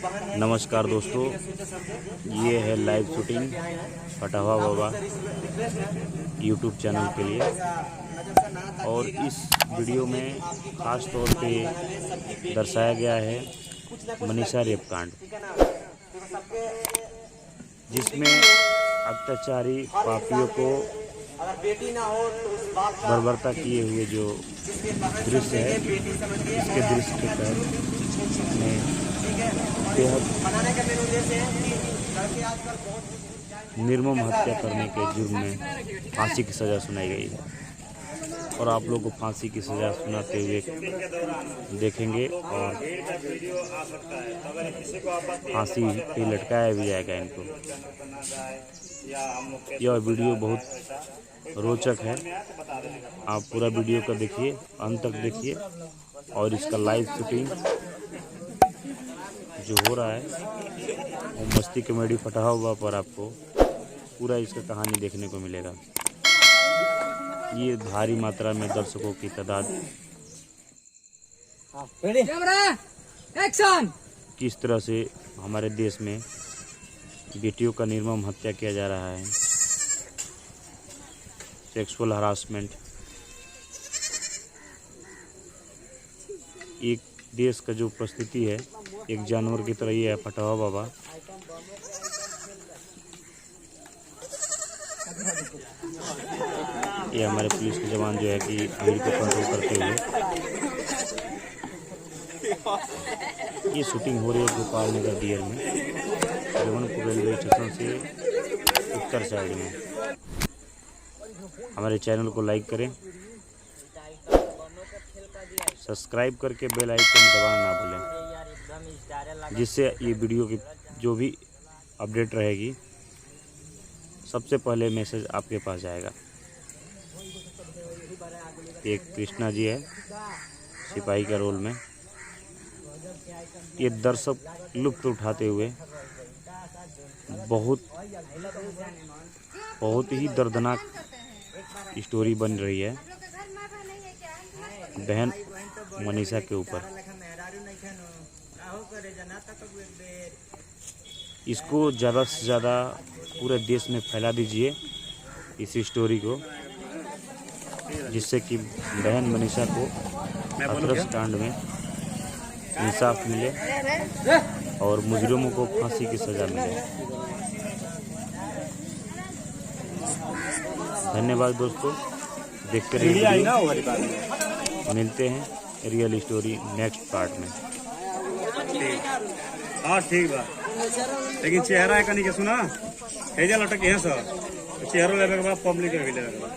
नमस्कार दोस्तों, ये है लाइव शूटिंग फटावा बाबा यूट्यूब चैनल के लिए। और इस वीडियो में ख़ास तौर पे दर्शाया गया है मनीषा रेप कांड, जिसमें अत्याचारी पापियों को बर्बरता किए हुए जो दृश्य है, इसके दृश्य के तहत बेहद निर्मम हत्या करने के जुर्म में फांसी की सज़ा सुनाई गई है। और आप लोग को फांसी की सज़ा सुनाते हुए देखेंगे और फांसी पे लटकाया भी जाएगा इनको। यह वीडियो बहुत रोचक है, आप पूरा वीडियो को देखिए, अंत तक देखिए। और इसका लाइव शूटिंग जो हो रहा है वो मस्ती कॉमेडी फटावा बाबा पर आपको पूरा इसका कहानी देखने को मिलेगा। ये भारी मात्रा में दर्शकों की तादाद किस तरह से हमारे देश में बेटियों का निर्मम हत्या किया जा रहा है, सेक्सुअल हरासमेंट। एक देश का जो परिस्थिति है, एक जानवर की तरह ही है फटावा बाबा। ये हमारे पुलिस के जवान जो है कि भीड़ को कंट्रोल करते हुए ये शूटिंग हो रही है गोपाल नगर डीएल में, जगनपुर रेलवे स्टेशन से उत्तर साइड में। हमारे चैनल को लाइक करें, सब्सक्राइब करके बेल आइकन दबाना ना भूलें, जिससे ये वीडियो की जो भी अपडेट रहेगी सबसे पहले मैसेज आपके पास जाएगा। एक कृष्णा जी है सिपाही का रोल में। ये दर्शक लुत्फ उठाते हुए बहुत ही दर्दनाक स्टोरी बन रही है बहन मनीषा के ऊपर। इसको ज़्यादा से ज़्यादा पूरे देश में फैला दीजिए इस स्टोरी को, जिससे कि बहन मनीषा को हाथरस कांड में इंसाफ मिले और मुजरिमों को फांसी की सज़ा मिले। धन्यवाद दोस्तों, देखते रहिए। मिलते हैं रियल स्टोरी नेक्स्ट पार्ट में। हाँ ठीक बा, लेकिन चेहरा है कनी के सुना हेजा लटक है सर, चेहरा लेवे के बाद पब्लिक के भी लेवे के बाद।